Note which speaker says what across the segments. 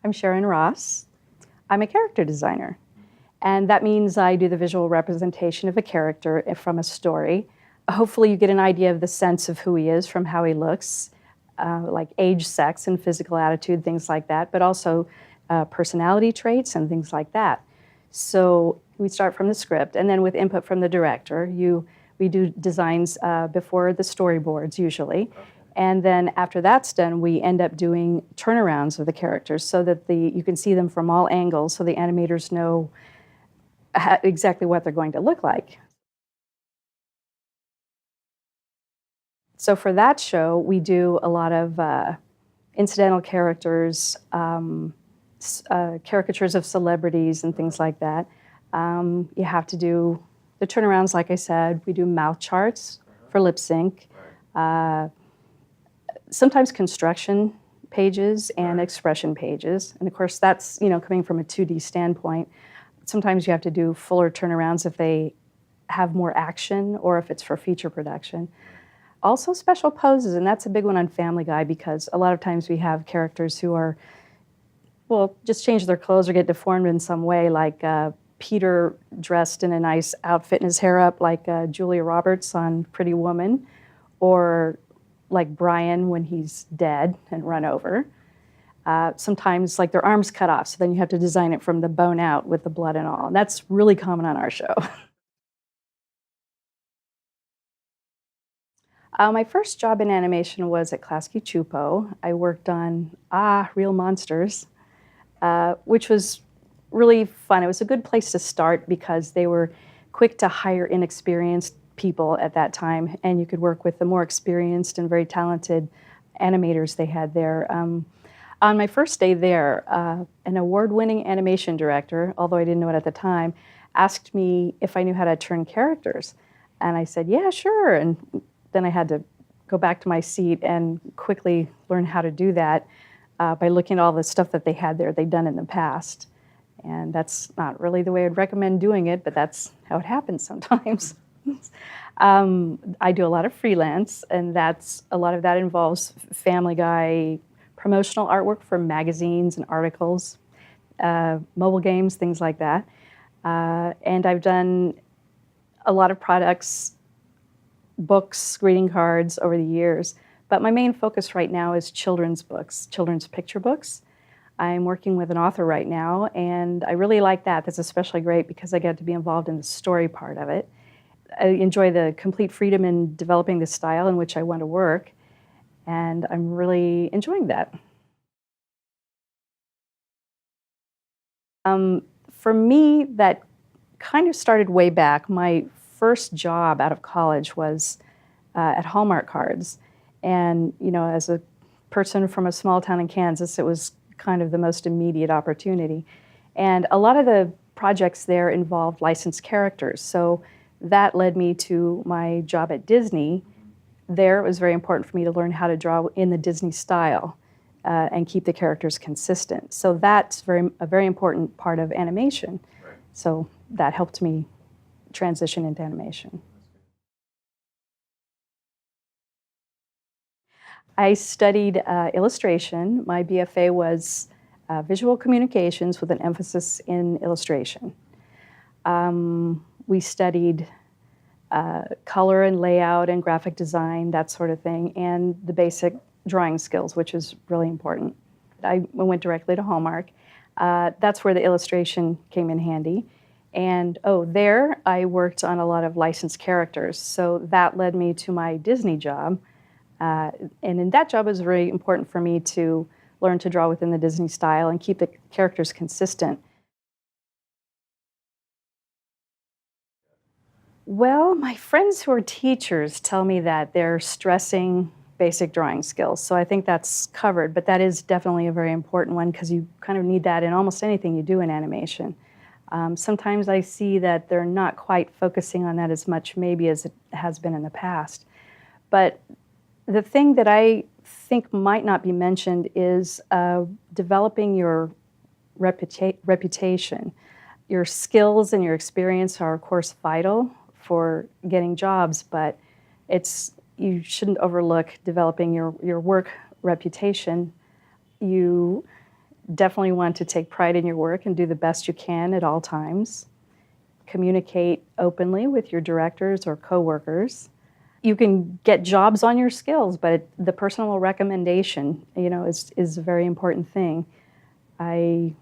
Speaker 1: I'm Sharon Ross. I'm a character designer, and that means I do the visual representation of a character from a story. Hopefully you get an idea of the sense of who he is from how he looks, like age, sex, and physical attitude, things like that, but also personality traits and things like that. So we start from the script, and then with input from the director, we do designs before the storyboards usually. And then after that's done, we end up doing turnarounds of the characters so that you can see them from all angles so the animators know exactly what they're going to look like. So for that show, we do a lot of incidental characters, caricatures of celebrities and things like that. You have to do the turnarounds, like I said. We do mouth charts for lip sync. Sometimes construction pages and expression pages. And of course, that's coming from a 2D standpoint. Sometimes you have to do fuller turnarounds if they have more action or if it's for feature production. Also special poses, and that's a big one on Family Guy because a lot of times we have characters who are, well, just change their clothes or get deformed in some way, like Peter dressed in a nice outfit and his hair up like Julia Roberts on Pretty Woman, or like Brian when he's dead and run over. Sometimes like their arms cut off, so then you have to design it from the bone out with the blood and all. And that's really common on our show. My first job in animation was at Klasky Chupo. I worked on Real Monsters, which was really fun. It was a good place to start because they were quick to hire inexperienced people at that time, and you could work with the more experienced and very talented animators they had there. On my first day there, an award-winning animation director, although I didn't know it at the time, asked me if I knew how to turn characters. And I said, yeah, sure. And then I had to go back to my seat and quickly learn how to do that by looking at all the stuff that they had there they'd done in the past. And that's not really the way I'd recommend doing it, but that's how it happens sometimes. I do a lot of freelance, and a lot of that involves Family Guy promotional artwork for magazines and articles, mobile games, things like that. And I've done a lot of products, books, greeting cards over the years. But my main focus right now is children's books, children's picture books. I'm working with an author right now, and I really like that. That's especially great because I get to be involved in the story part of it. I enjoy the complete freedom in developing the style in which I want to work, and I'm really enjoying that. For me, that kind of started way back. My first job out of college was at Hallmark Cards, and as a person from a small town in Kansas, it was kind of the most immediate opportunity. And a lot of the projects there involved licensed characters, so that led me to my job at Disney. There, it was very important for me to learn how to draw in the Disney style and keep the characters consistent. So that's a very important part of animation. Right. So that helped me transition into animation. I studied illustration. My BFA was visual communications with an emphasis in illustration. We studied color and layout and graphic design, that sort of thing, and the basic drawing skills, which is really important. I went directly to Hallmark. That's where the illustration came in handy. And there I worked on a lot of licensed characters. So that led me to my Disney job. And in that job, it was very important for me to learn to draw within the Disney style and keep the characters consistent. Well, my friends who are teachers tell me that they're stressing basic drawing skills, so I think that's covered, but that is definitely a very important one because you kind of need that in almost anything you do in animation. Sometimes I see that they're not quite focusing on that as much maybe as it has been in the past. But the thing that I think might not be mentioned is developing your reputation. Your skills and your experience are, of course, vital for getting jobs, but you shouldn't overlook developing your work reputation. You definitely want to take pride in your work and do the best you can at all times. Communicate openly with your directors or coworkers. You can get jobs on your skills, but the personal recommendation, is a very important thing. I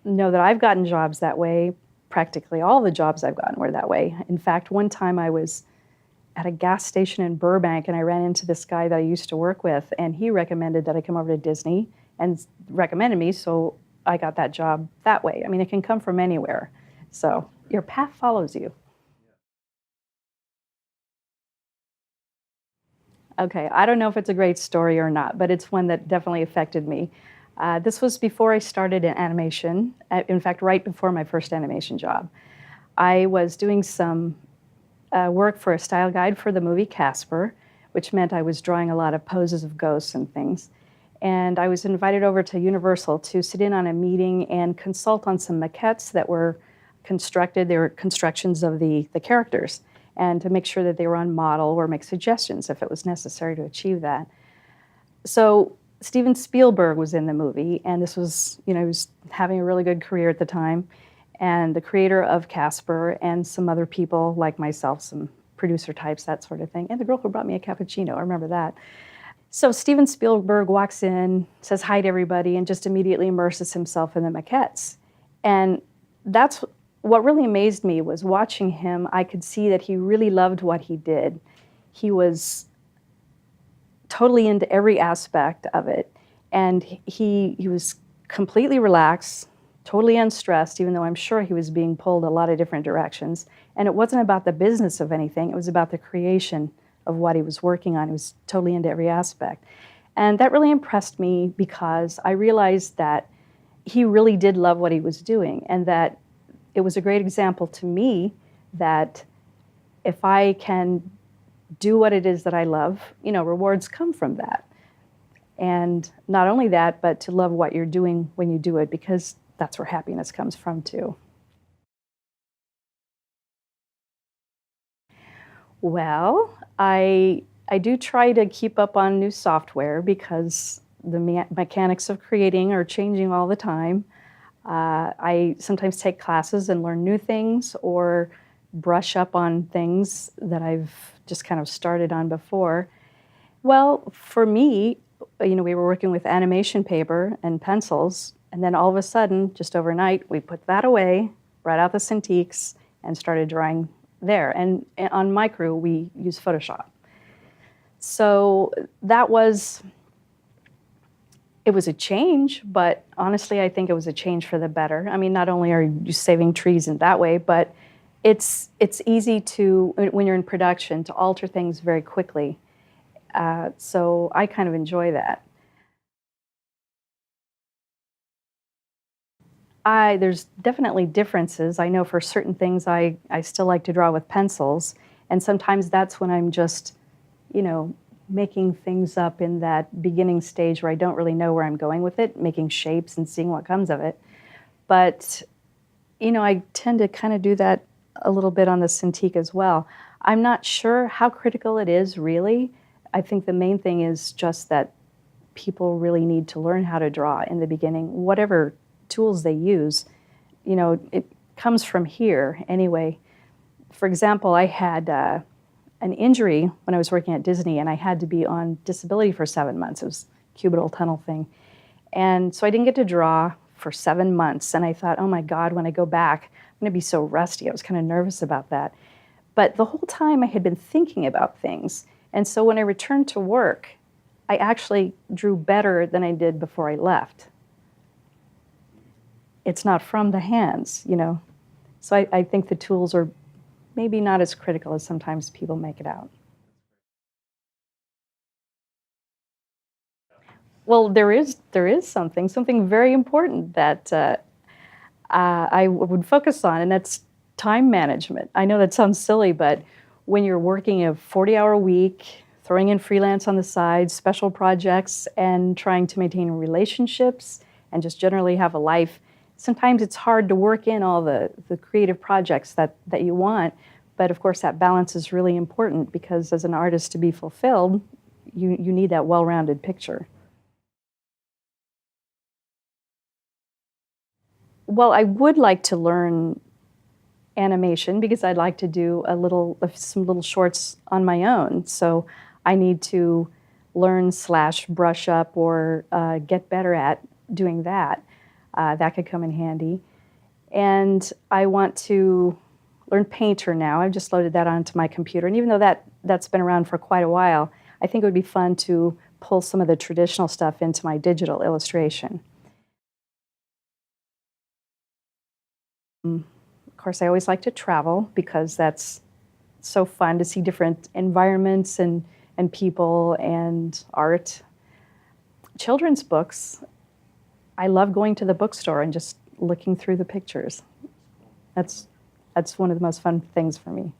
Speaker 1: know that I've gotten jobs that way. Practically all the jobs I've gotten were that way. In fact, one time I was at a gas station in Burbank and I ran into this guy that I used to work with, and he recommended that I come over to Disney and recommended me, so I got that job that way. I mean, it can come from anywhere. So your path follows you. Okay, I don't know if it's a great story or not, but it's one that definitely affected me. This was before I started in animation. In fact, right before my first animation job. I was doing some work for a style guide for the movie Casper, which meant I was drawing a lot of poses of ghosts and things. And I was invited over to Universal to sit in on a meeting and consult on some maquettes that were constructed. They were constructions of the characters, and to make sure that they were on model or make suggestions if it was necessary to achieve that. So Steven Spielberg was in the movie, and this was, he was having a really good career at the time, and the creator of Casper and some other people like myself, some producer types, that sort of thing, and the girl who brought me a cappuccino, I remember that. So Steven Spielberg walks in, says hi to everybody, and just immediately immerses himself in the maquettes. And that's what really amazed me, was watching him. I could see that he really loved what he did. He was totally into every aspect of it. And he was completely relaxed, totally unstressed, even though I'm sure he was being pulled a lot of different directions. And it wasn't about the business of anything, it was about the creation of what he was working on. He was totally into every aspect. And that really impressed me, because I realized that he really did love what he was doing, and that it was a great example to me that if I can do what it is that I love, rewards come from that. And not only that, but to love what you're doing when you do it, because that's where happiness comes from too. Well, I do try to keep up on new software, because the mechanics of creating are changing all the time. I sometimes take classes and learn new things, or brush up on things that I've just kind of started on before. Well, for me, we were working with animation paper and pencils, and then all of a sudden, just overnight, we put that away, brought out the Cintiqs, and started drawing there. And on my crew, we use Photoshop. So it was a change, but honestly, I think it was a change for the better. I mean, not only are you saving trees in that way, but it's easy to, when you're in production, to alter things very quickly. So I kind of enjoy that. There's definitely differences. I know for certain things I still like to draw with pencils, and sometimes that's when I'm just, making things up in that beginning stage where I don't really know where I'm going with it, making shapes and seeing what comes of it. But, I tend to kind of do that a little bit on the Cintiq as well. I'm not sure how critical it is, really. I think the main thing is just that people really need to learn how to draw in the beginning, whatever tools they use. It comes from here anyway. For example, I had an injury when I was working at Disney, and I had to be on disability for 7 months. It was a cubital tunnel thing. And so I didn't get to draw for 7 months. And I thought, oh my God, when I go back, I'm going to be so rusty. I was kind of nervous about that. But the whole time I had been thinking about things. And so when I returned to work, I actually drew better than I did before I left. It's not from the hands. So I think the tools are maybe not as critical as sometimes people make it out. Well, there is something very important that I would focus on, and that's time management. I know that sounds silly, but when you're working a 40-hour week, throwing in freelance on the side, special projects, and trying to maintain relationships and just generally have a life, sometimes it's hard to work in all the creative projects that you want. But of course, that balance is really important, because as an artist, to be fulfilled, you need that well-rounded picture. Well, I would like to learn animation because I'd like to do some little shorts on my own. So I need to learn slash brush up or get better at doing that. That could come in handy. And I want to learn Painter now. I've just loaded that onto my computer. And even though that's been around for quite a while, I think it would be fun to pull some of the traditional stuff into my digital illustration. Of course, I always like to travel because that's so fun to see different environments and people and art. Children's books, I love going to the bookstore and just looking through the pictures. That's one of the most fun things for me.